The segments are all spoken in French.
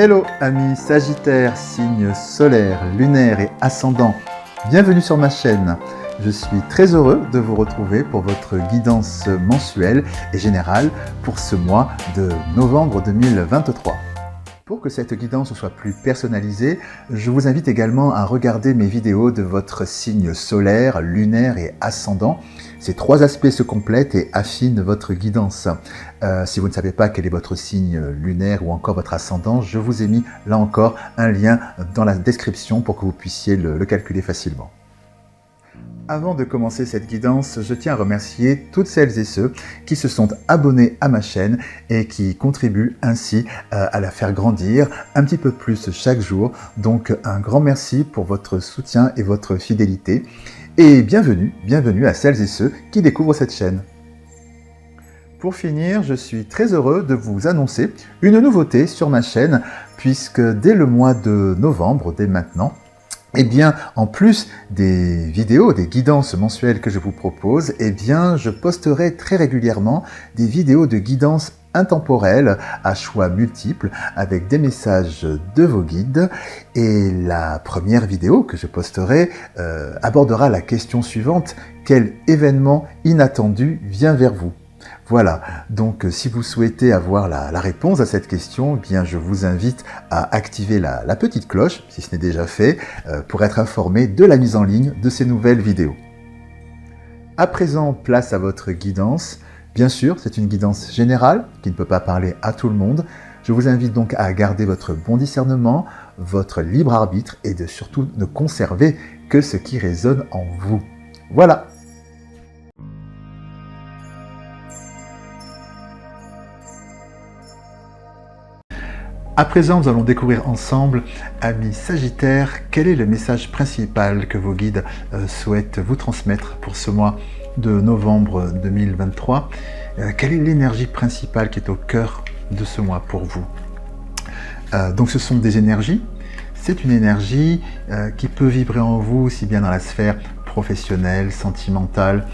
Hello amis Sagittaire, signe solaire, lunaire et ascendant, bienvenue sur ma chaîne. Je suis très heureux de vous retrouver pour votre guidance mensuelle et générale pour ce mois de novembre 2023. Pour que cette guidance soit plus personnalisée, je vous invite également à regarder mes vidéos de votre signe solaire, lunaire et ascendant. Ces trois aspects se complètent et affinent votre guidance. Si vous ne savez pas quel est votre signe lunaire ou encore votre ascendant, je vous ai mis là encore un lien dans la description pour que vous puissiez le calculer facilement. Avant de commencer cette guidance, je tiens à remercier toutes celles et ceux qui se sont abonnés à ma chaîne et qui contribuent ainsi à la faire grandir un petit peu plus chaque jour. Donc un grand merci pour votre soutien et votre fidélité. Et bienvenue à celles et ceux qui découvrent cette chaîne. Pour finir, je suis très heureux de vous annoncer une nouveauté sur ma chaîne, puisque dès le mois de novembre, dès maintenant, eh bien, en plus des vidéos, des guidances mensuelles que je vous propose, eh bien, je posterai très régulièrement des vidéos de guidance intemporelle à choix multiples avec des messages de vos guides. Et la première vidéo que je posterai abordera la question suivante: quel événement inattendu vient vers vous? Voilà, donc si vous souhaitez avoir la réponse à cette question, eh bien je vous invite à activer la petite cloche, si ce n'est déjà fait, pour être informé de la mise en ligne de ces nouvelles vidéos. À présent, place à votre guidance. Bien sûr, c'est une guidance générale qui ne peut pas parler à tout le monde. Je vous invite donc à garder votre bon discernement, votre libre arbitre et de surtout ne conserver que ce qui résonne en vous. Voilà. À présent, nous allons découvrir ensemble, amis Sagittaires, quel est le message principal que vos guides souhaitent vous transmettre pour ce mois de novembre 2023. Quelle est l'énergie principale qui est au cœur de ce mois pour vous? Donc ce sont des énergies. C'est une énergie qui peut vibrer en vous aussi bien dans la sphère professionnelle, sentimentale,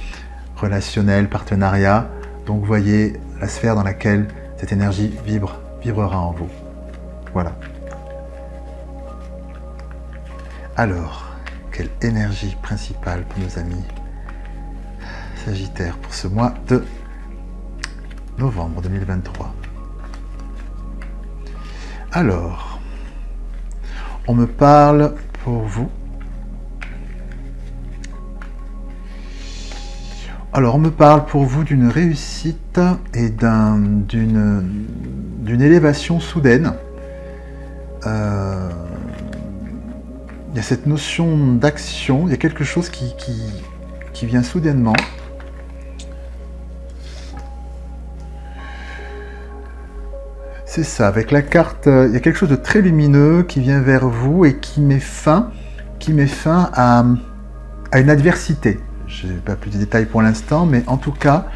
relationnelle, partenariat. Donc vous voyez la sphère dans laquelle cette énergie vibrera en vous. Voilà. Alors, quelle énergie principale pour nos amis Sagittaires pour ce mois de novembre 2023? Alors, on me parle pour vous. Alors, on me parle pour vous d'une réussite et d'une élévation soudaine. Il y a cette notion d'action, il y a quelque chose qui vient soudainement. C'est ça, avec la carte, il y a quelque chose de très lumineux qui vient vers vous et qui met fin à une adversité. Je n'ai pas plus de détails pour l'instant, mais en tout cas,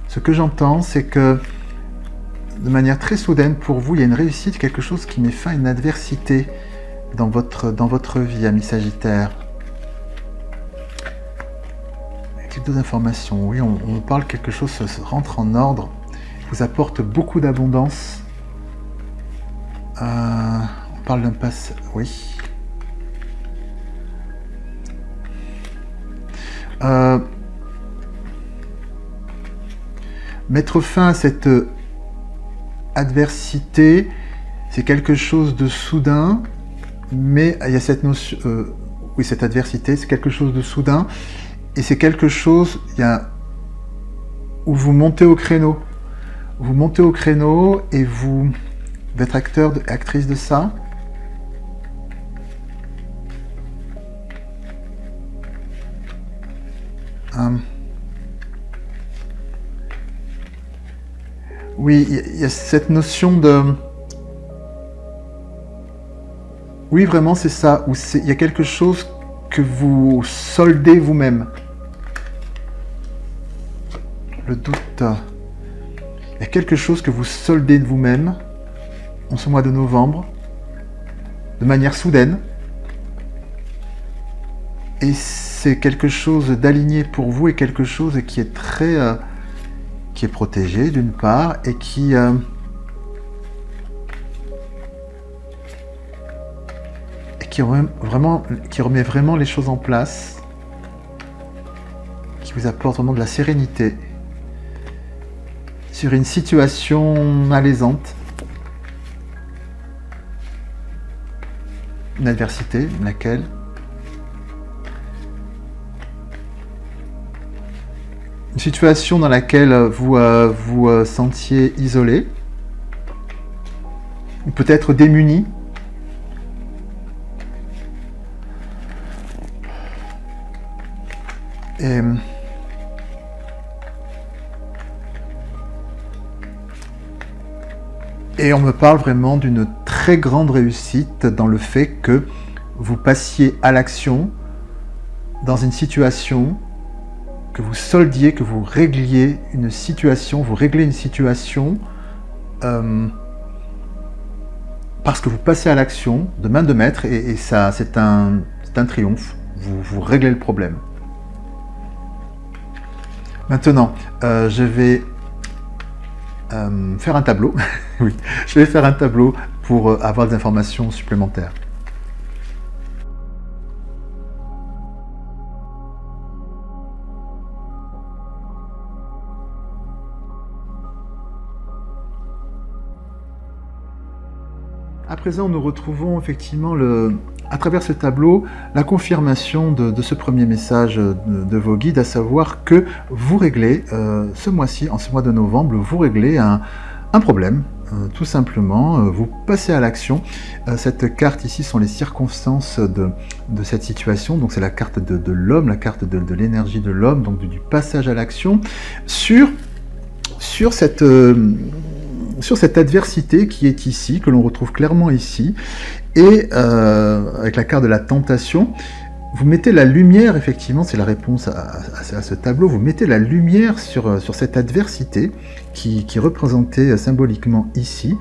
ce que j'entends, c'est que de manière très soudaine, pour vous, il y a une réussite, quelque chose qui met fin à une adversité dans votre vie, amis Sagittaire. Quelques informations, oui, on parle quelque chose se rentre en ordre, vous apporte beaucoup d'abondance. On parle d'un passé, oui. Mettre fin à cette adversité, c'est quelque chose de soudain, mais il y a cette notion, oui, cette adversité, c'est quelque chose de soudain, et c'est quelque chose, où vous montez au créneau. Vous montez au créneau et vous êtes acteur, actrice de ça. Oui, il y a cette notion de... Oui, vraiment, c'est ça. Il y a quelque chose que vous soldez vous-même. Le doute. Il y a quelque chose que vous soldez de vous-même en ce mois de novembre, de manière soudaine. Et c'est quelque chose d'aligné pour vous et quelque chose qui est très... qui est protégé d'une part et qui qui remet vraiment les choses en place, qui vous apporte vraiment de la sérénité sur une situation malaisante, une adversité, laquelle une situation dans laquelle vous vous sentiez isolé, ou peut-être démuni. Et on me parle vraiment d'une très grande réussite dans le fait que vous passiez à l'action dans une situation, que vous soldiez, que vous régliez une situation, vous réglez une situation parce que vous passez à l'action de main de maître et ça, c'est un triomphe. Vous réglez le problème. Maintenant, je vais faire un tableau. Oui, je vais faire un tableau pour avoir des informations supplémentaires. À présent, nous retrouvons effectivement, à travers ce tableau, la confirmation de ce premier message de vos guides, à savoir que vous réglez, ce mois-ci, en ce mois de novembre, vous réglez un problème, tout simplement, vous passez à l'action. Cette carte ici sont les circonstances de cette situation, donc c'est la carte de l'homme, la carte de l'énergie de l'homme, donc du passage à l'action, sur cette adversité qui est ici, que l'on retrouve clairement ici, et avec la carte de la tentation, vous mettez la lumière, effectivement, c'est la réponse à ce tableau, vous mettez la lumière sur cette adversité qui est représentée symboliquement ici,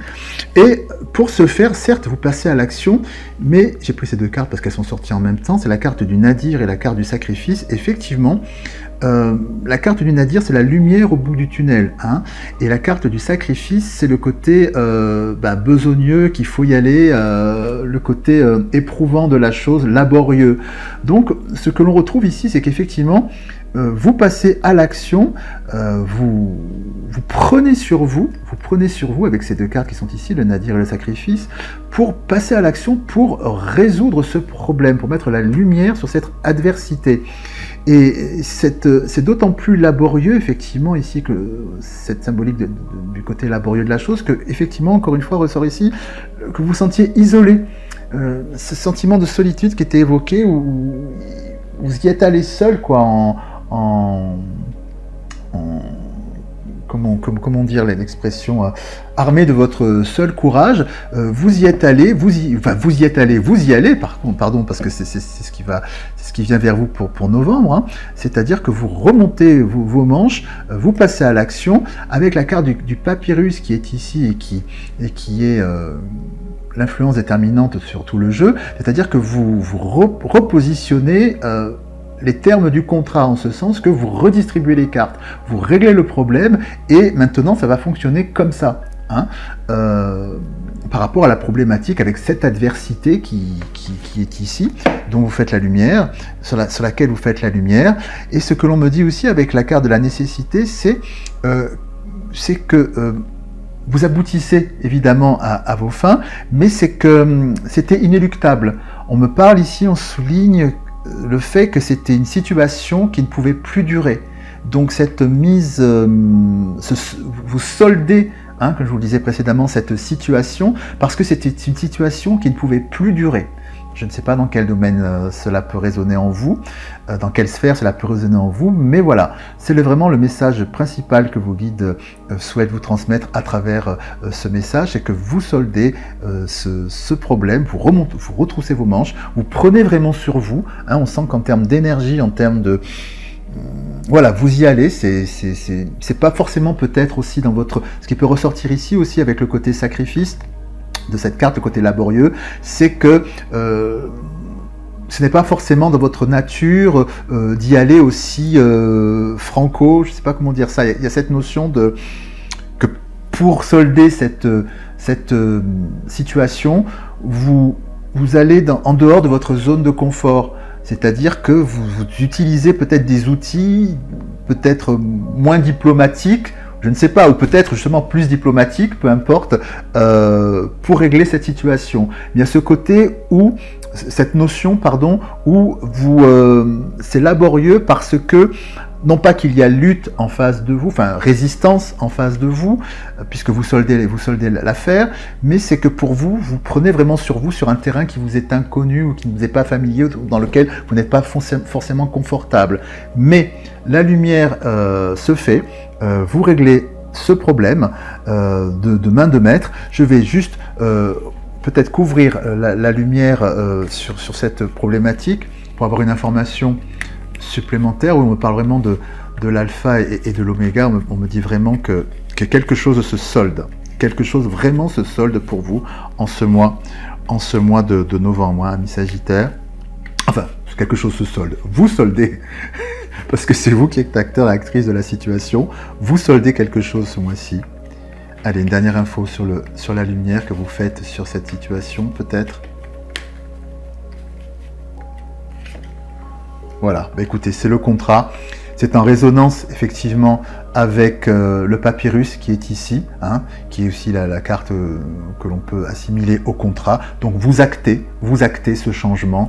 et pour ce faire, certes, vous passez à l'action, mais j'ai pris ces deux cartes parce qu'elles sont sorties en même temps, c'est la carte du nadir et la carte du sacrifice. Effectivement, la carte du nadir, c'est la lumière au bout du tunnel, hein, et la carte du sacrifice, c'est le côté besogneux, qu'il faut y aller, le côté éprouvant de la chose, laborieux. Donc, ce que l'on retrouve ici, c'est qu'effectivement, vous passez à l'action, vous prenez sur vous avec ces deux cartes qui sont ici, le nadir et le sacrifice, pour passer à l'action, pour résoudre ce problème, pour mettre la lumière sur cette adversité. Et c'est d'autant plus laborieux, effectivement, ici, que cette symbolique du côté laborieux de la chose, que, effectivement, encore une fois, ressort ici, que vous vous sentiez isolé. Ce sentiment de solitude qui était évoqué, où vous y êtes allé seul, quoi, comment dire l'expression, armé de votre seul courage, vous y êtes allé, vous y allez, pardon, parce que c'est ce qui vient vers vous pour novembre, hein. C'est-à-dire que vous remontez vos manches, vous passez à l'action avec la carte du papyrus qui est ici et qui est l'influence déterminante sur tout le jeu, c'est-à-dire que vous repositionnez les termes du contrat, en ce sens que vous redistribuez les cartes, vous réglez le problème, et maintenant ça va fonctionner comme ça, hein, par rapport à la problématique avec cette adversité qui est ici, dont vous faites la lumière, sur laquelle vous faites la lumière. Et ce que l'on me dit aussi avec la carte de la nécessité, c'est que vous aboutissez évidemment à vos fins, mais c'est que c'était inéluctable. On me parle ici, on souligne le fait que c'était une situation qui ne pouvait plus durer. Donc cette mise, vous soldez, hein, comme je vous le disais précédemment, cette situation, parce que c'était une situation qui ne pouvait plus durer. Je ne sais pas dans quel domaine cela peut résonner en vous, dans quelle sphère cela peut résonner en vous, mais voilà, c'est vraiment le message principal que vos guides souhaitent vous transmettre à travers ce message, c'est que vous soldez ce problème, vous retroussez vos manches, vous prenez vraiment sur vous, hein, on sent qu'en termes d'énergie, en termes de... Voilà, vous y allez, c'est pas forcément peut-être aussi dans votre... Ce qui peut ressortir ici aussi avec le côté sacrifice, de cette carte, le côté laborieux, c'est que ce n'est pas forcément dans votre nature d'y aller aussi franco, je ne sais pas comment dire ça, il y a cette notion que pour solder cette situation, vous vous allez en dehors de votre zone de confort. C'est-à-dire que vous utilisez peut-être des outils peut-être moins diplomatiques, je ne sais pas, ou peut-être justement plus diplomatiques, peu importe, pour régler cette situation. Il y a ce côté où, cette notion, pardon, où c'est laborieux parce que, non pas qu'il y a lutte en face de vous, enfin résistance en face de vous, puisque vous soldez l'affaire, mais c'est que pour vous, vous prenez vraiment sur vous, sur un terrain qui vous est inconnu ou qui ne vous est pas familier, dans lequel vous n'êtes pas forcément confortable. Mais la lumière se fait, vous réglez ce problème de main de maître. Je vais juste peut-être couvrir la lumière sur cette problématique pour avoir une information supplémentaire où on me parle vraiment de l'alpha et de l'oméga. On me dit vraiment que quelque chose se solde, quelque chose vraiment se solde pour vous en ce mois de novembre, amis Sagittaire. Enfin, quelque chose se solde. Vous soldez, parce que c'est vous qui êtes acteur et actrice de la situation. Vous soldez quelque chose ce mois-ci. Allez, une dernière info sur la lumière que vous faites sur cette situation, peut-être. Voilà, bah écoutez, c'est le contrat. C'est en résonance effectivement avec le papyrus qui est ici, hein, qui est aussi la carte que l'on peut assimiler au contrat. Donc vous actez ce changement,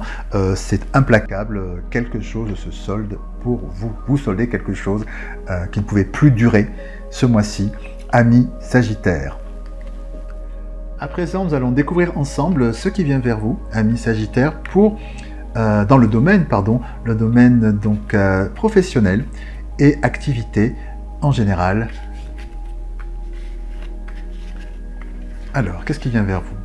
c'est implacable, quelque chose se solde pour vous. Vous soldez quelque chose qui ne pouvait plus durer ce mois-ci, amis Sagittaire. À présent, nous allons découvrir ensemble ce qui vient vers vous, amis Sagittaire, pour dans le domaine donc professionnel et activité en général. Alors, qu'est-ce qui vient vers vous?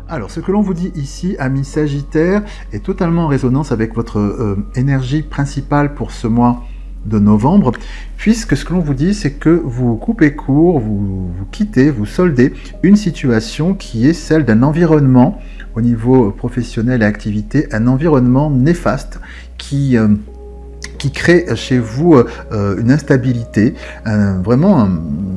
Alors, ce que l'on vous dit ici, amis Sagittaire, est totalement en résonance avec votre énergie principale pour ce mois de novembre, puisque ce que l'on vous dit, c'est que vous coupez court, vous quittez, vous soldez une situation qui est celle d'un environnement au niveau professionnel et activité, un environnement néfaste qui crée chez vous une instabilité, vraiment,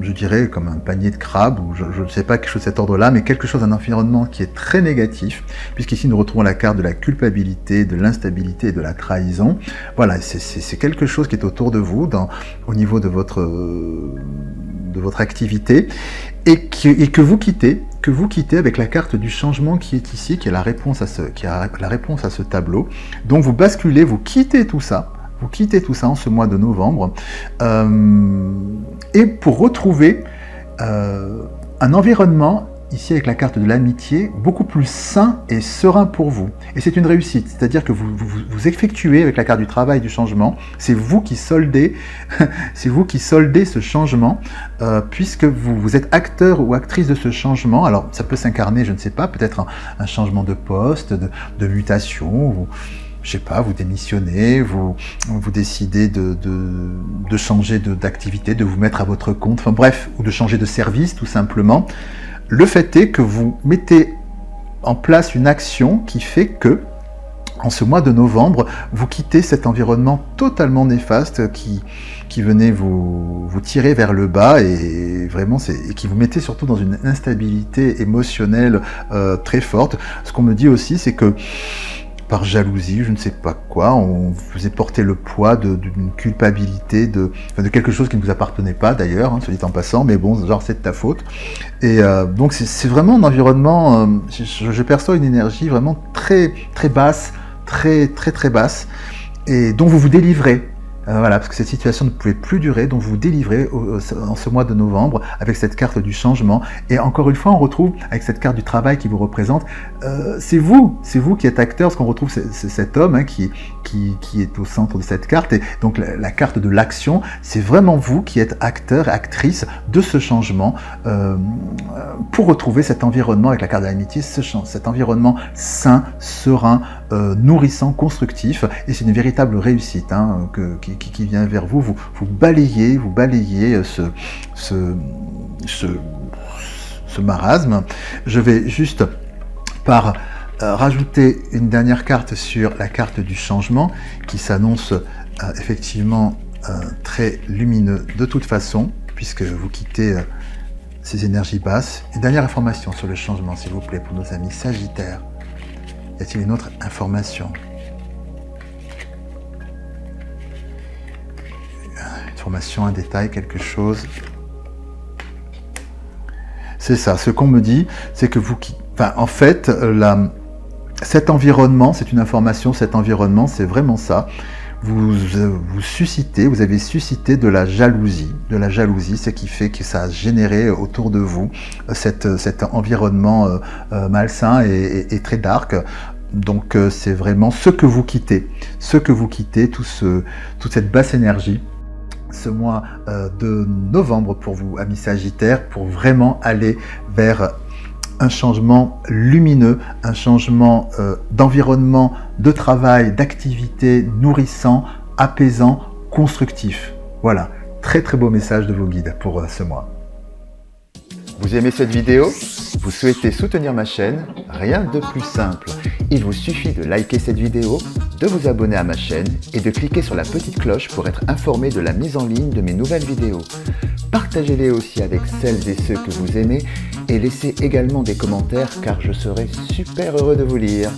je dirais, comme un panier de crabes, ou je ne sais pas, quelque chose de cet ordre-là, mais quelque chose, un environnement qui est très négatif, puisqu'ici nous retrouvons la carte de la culpabilité, de l'instabilité et de la trahison. Voilà, c'est quelque chose qui est autour de vous, au niveau de votre activité, et que vous quittez avec la carte du changement qui est ici, qui a la réponse à ce tableau. Donc vous basculez, vous quittez tout ça. Vous quittez tout ça en ce mois de novembre et pour retrouver un environnement, ici avec la carte de l'amitié, beaucoup plus sain et serein pour vous. Et c'est une réussite, c'est-à-dire que vous effectuez avec la carte du travail du changement, c'est vous qui soldez, ce changement, puisque vous êtes acteur ou actrice de ce changement. Alors ça peut s'incarner, je ne sais pas, peut-être un changement de poste, de mutation, je sais pas, vous démissionnez, vous décidez de changer d'activité, de vous mettre à votre compte, enfin bref, ou de changer de service tout simplement. Le fait est que vous mettez en place une action qui fait que, en ce mois de novembre, vous quittez cet environnement totalement néfaste qui venait vous tirer vers le bas et vraiment et qui vous mettait surtout dans une instabilité émotionnelle très forte. Ce qu'on me dit aussi, c'est que par jalousie, je ne sais pas quoi, on vous est porté le poids d'une culpabilité, de quelque chose qui ne vous appartenait pas d'ailleurs, hein, soit dit en passant, mais bon, genre c'est de ta faute. Et donc c'est vraiment un environnement, je perçois une énergie vraiment très très basse, très basse, et dont vous vous délivrez. Voilà, parce que cette situation ne pouvait plus durer, donc vous vous délivrez en ce mois de novembre avec cette carte du changement. Et encore une fois, on retrouve avec cette carte du travail qui vous représente, c'est vous qui êtes acteur, parce qu'on retrouve cet homme hein, qui est au centre de cette carte. Et donc la carte de l'action, c'est vraiment vous qui êtes acteur et actrice de ce changement pour retrouver cet environnement avec la carte de l'amitié, cet environnement sain, serein, nourrissant, constructif. Et c'est une véritable réussite hein, qui vient vers vous. Vous balayez ce marasme. Je vais juste par rajouter une dernière carte sur la carte du changement qui s'annonce effectivement très lumineux de toute façon, puisque vous quittez ces énergies basses. Une dernière information sur le changement, s'il vous plaît, pour nos amis Sagittaires. Y a-t-il une autre information? Une information, un détail, quelque chose? C'est ça, ce qu'on me dit, c'est que vous... Enfin, en fait, cet environnement, c'est une information, cet environnement, c'est vraiment ça. Vous avez suscité de la jalousie, ce qui fait que ça a généré autour de vous cet environnement malsain et très dark. Donc c'est vraiment ce que vous quittez, toute cette basse énergie, ce mois de novembre pour vous, amis Sagittaires, pour vraiment aller vers un changement lumineux, un changement d'environnement, de travail, d'activité nourrissant, apaisant, constructif. Voilà, très très beau message de vos guides pour ce mois. Vous aimez cette vidéo? Vous souhaitez soutenir ma chaîne? Rien de plus simple. Il vous suffit de liker cette vidéo, de vous abonner à ma chaîne et de cliquer sur la petite cloche pour être informé de la mise en ligne de mes nouvelles vidéos. Partagez-les aussi avec celles et ceux que vous aimez et laissez également des commentaires car je serai super heureux de vous lire.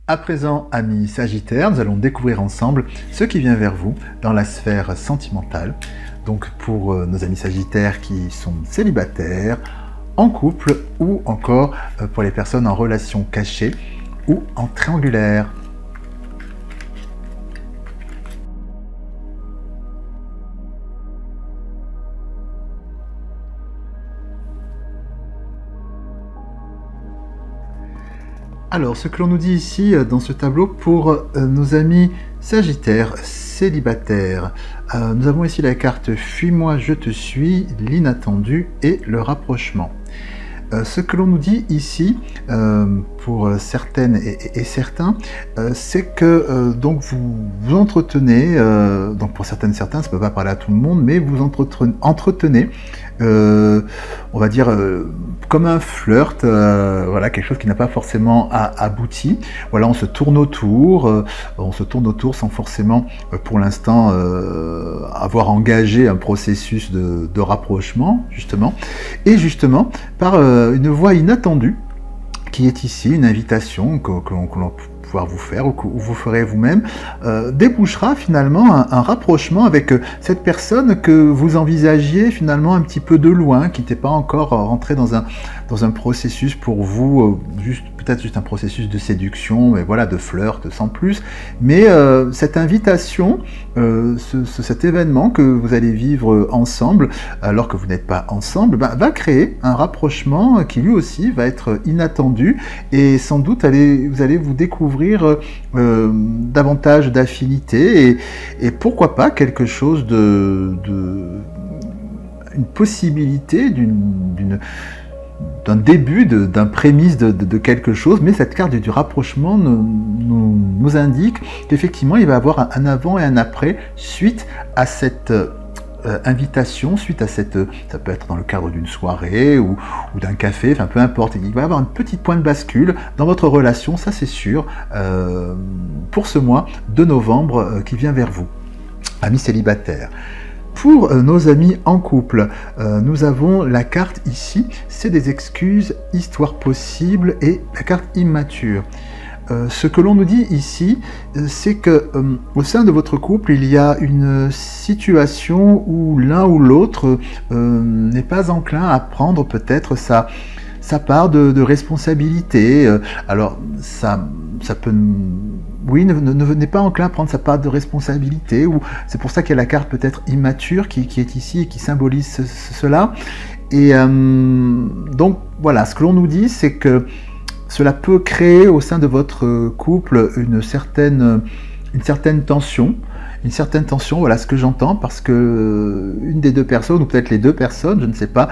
À présent, amis Sagittaires, nous allons découvrir ensemble ce qui vient vers vous dans la sphère sentimentale. Donc pour nos amis Sagittaires qui sont célibataires, en couple ou encore pour les personnes en relation cachée ou en triangulaire. Alors, ce que l'on nous dit ici dans ce tableau pour nos amis Sagittaires célibataires, nous avons ici la carte « Fuis-moi, je te suis », l'inattendu et le rapprochement. Ce que l'on nous dit ici, pour certaines et certains, c'est que donc vous entretenez, donc pour certaines et certains, ça ne peut pas parler à tout le monde, mais vous entretenez, on va dire, comme un flirt, voilà, quelque chose qui n'a pas forcément abouti. Voilà, on se tourne autour sans forcément, pour l'instant, avoir engagé un processus de rapprochement, justement, et justement, par une voie inattendue, qui est ici, une invitation que l'on pouvoir vous faire ou que vous ferez vous-même, débouchera finalement un rapprochement avec cette personne que vous envisagiez finalement un petit peu de loin, qui n'était pas encore rentré dans un processus pour vous, peut-être juste un processus de séduction, mais voilà, de flirt sans plus. Mais cette invitation, cet événement que vous allez vivre ensemble, alors que vous n'êtes pas ensemble, va créer un rapprochement qui lui aussi va être inattendu, et sans doute vous allez vous découvrir davantage d'affinité et pourquoi pas quelque chose une possibilité d'un début, d'un prémisse de quelque chose, mais cette carte du rapprochement nous indique qu'effectivement il va y avoir un avant et un après suite à cette invitation, suite à ça peut être dans le cadre d'une soirée ou d'un café, enfin peu importe, il va y avoir un petit point de bascule dans votre relation, ça c'est sûr, pour ce mois de novembre qui vient vers vous, amis célibataires. Pour nos amis en couple, nous avons la carte ici, c'est des excuses, histoire possible, et la carte immature. Ce que l'on nous dit ici, c'est que au sein de votre couple, il y a une situation où l'un ou l'autre n'est pas enclin à prendre peut-être sa part de responsabilité. Alors, ça peut... Oui, n'est pas enclin à prendre sa part de responsabilité, ou c'est pour ça qu'il y a la carte peut-être immature qui est ici et qui symbolise cela. Et donc, voilà, ce que l'on nous dit, c'est que cela peut créer au sein de votre couple une certaine tension, une certaine tension, voilà ce que j'entends, parce que une des deux personnes, ou peut-être les deux personnes, je ne sais pas,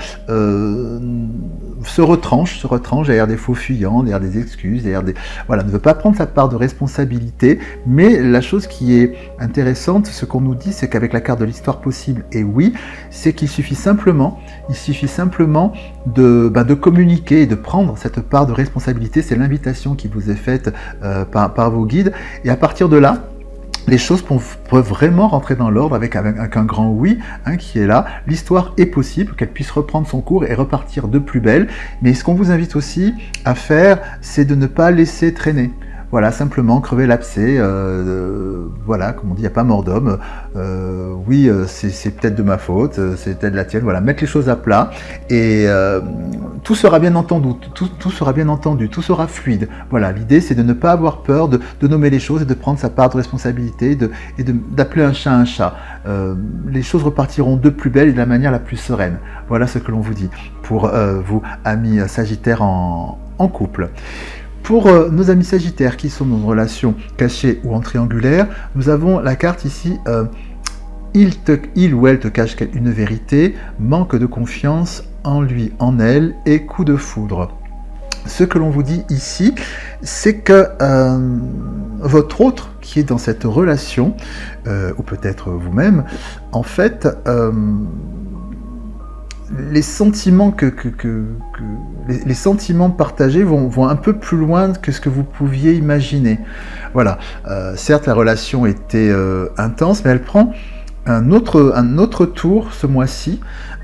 se retranche derrière des faux fuyants, derrière des excuses, voilà, ne veut pas prendre sa part de responsabilité. Mais la chose qui est intéressante, ce qu'on nous dit, c'est qu'avec la carte de l'histoire possible, et oui, c'est qu'il suffit simplement de communiquer et de prendre cette part de responsabilité. C'est l'invitation qui vous est faite par vos guides, et à partir de là, les choses peuvent vraiment rentrer dans l'ordre avec un grand oui qui est là. L'histoire est possible, qu'elle puisse reprendre son cours et repartir de plus belle. Mais ce qu'on vous invite aussi à faire, c'est de ne pas laisser traîner. Voilà, simplement crever l'abcès, voilà, comme on dit, il n'y a pas mort d'homme, oui, c'est peut-être de ma faute, c'est peut-être de la tienne, voilà, mettre les choses à plat, et tout sera bien entendu, tout sera bien entendu, tout sera fluide. Voilà, l'idée c'est de ne pas avoir peur, de nommer les choses et de prendre sa part de responsabilité, et d'appeler un chat. Les choses repartiront de plus belle et de la manière la plus sereine. Voilà ce que l'on vous dit pour vous, amis Sagittaires en couple. Pour nos amis Sagittaires qui sont dans une relation cachée ou en triangulaire, nous avons la carte ici, il ou elle te cache une vérité, manque de confiance en lui, en elle, et coup de foudre. Ce que l'on vous dit ici, c'est que votre autre qui est dans cette relation, ou peut-être vous-même, en fait, les sentiments les sentiments partagés vont un peu plus loin que ce que vous pouviez imaginer. Voilà. Certes, la relation était intense, mais elle prend un autre tour ce mois-ci.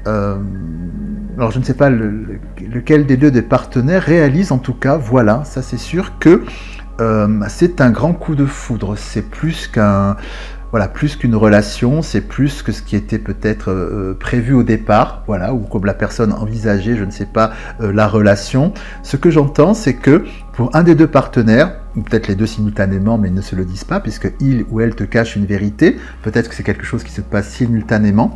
Alors, je ne sais pas lequel des deux des partenaires réalise, en tout cas, voilà, ça c'est sûr que c'est un grand coup de foudre. C'est plus qu'une relation, c'est plus que ce qui était peut-être prévu au départ, voilà, ou comme la personne envisageait, je ne sais pas, la relation. Ce que j'entends, c'est que pour un des deux partenaires, ou peut-être les deux simultanément, mais ils ne se le disent pas, puisque il ou elle te cache une vérité, peut-être que c'est quelque chose qui se passe simultanément,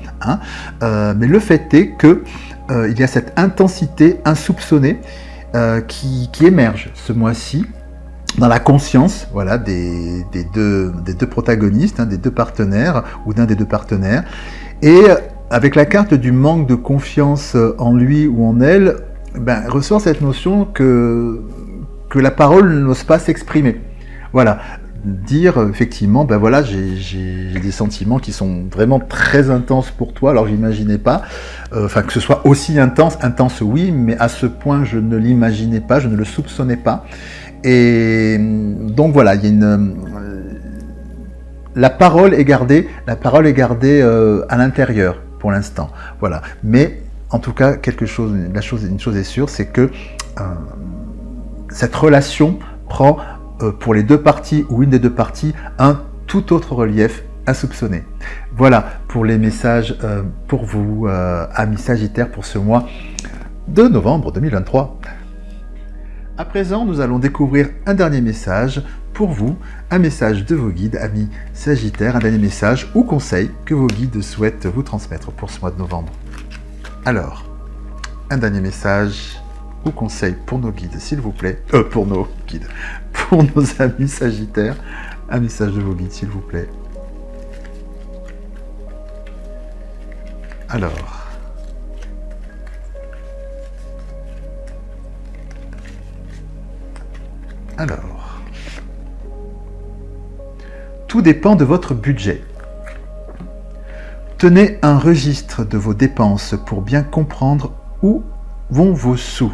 mais le fait est que il y a cette intensité insoupçonnée qui émerge ce mois-ci, dans la conscience, voilà, des deux protagonistes, des deux partenaires, ou d'un des deux partenaires. Et avec la carte du manque de confiance en lui ou en elle, ressort cette notion que la parole n'ose pas s'exprimer. Voilà, dire effectivement, voilà, j'ai des sentiments qui sont vraiment très intenses pour toi, alors j'imaginais pas, que ce soit aussi intense oui, mais à ce point je ne l'imaginais pas, je ne le soupçonnais pas. Et donc voilà, il y a la parole est gardée à l'intérieur pour l'instant. Voilà. Mais en tout cas, une chose est sûre, c'est que cette relation prend pour les deux parties ou une des deux parties un tout autre relief insoupçonné. Voilà pour les messages pour vous, amis Sagittaires, pour ce mois de novembre 2023. À présent, nous allons découvrir un dernier message pour vous, un message de vos guides, amis Sagittaires, un dernier message ou conseil que vos guides souhaitent vous transmettre pour ce mois de novembre. Alors, un dernier message ou conseil pour nos guides, s'il vous plaît. Pour nos guides, pour nos amis Sagittaires, un message de vos guides, s'il vous plaît. Alors, tout dépend de votre budget. Tenez un registre de vos dépenses pour bien comprendre où vont vos sous.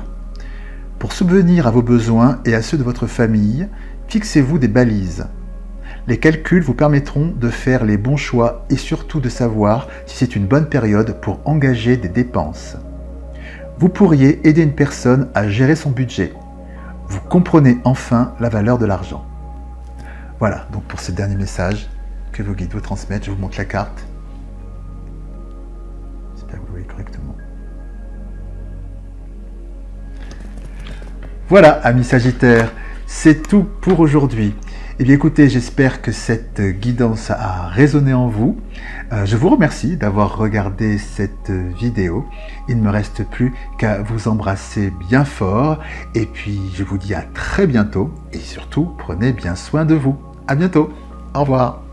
Pour subvenir à vos besoins et à ceux de votre famille, fixez-vous des balises. Les calculs vous permettront de faire les bons choix et surtout de savoir si c'est une bonne période pour engager des dépenses. Vous pourriez aider une personne à gérer son budget. Vous comprenez enfin la valeur de l'argent. Voilà, donc pour ce dernier message que vos guides vous transmettent, je vous montre la carte. J'espère que vous voyez correctement. Voilà, amis Sagittaires, c'est tout pour aujourd'hui. Eh bien écoutez, j'espère que cette guidance a résonné en vous. Je vous remercie d'avoir regardé cette vidéo. Il ne me reste plus qu'à vous embrasser bien fort. Et puis je vous dis à très bientôt. Et surtout, prenez bien soin de vous. À bientôt. Au revoir.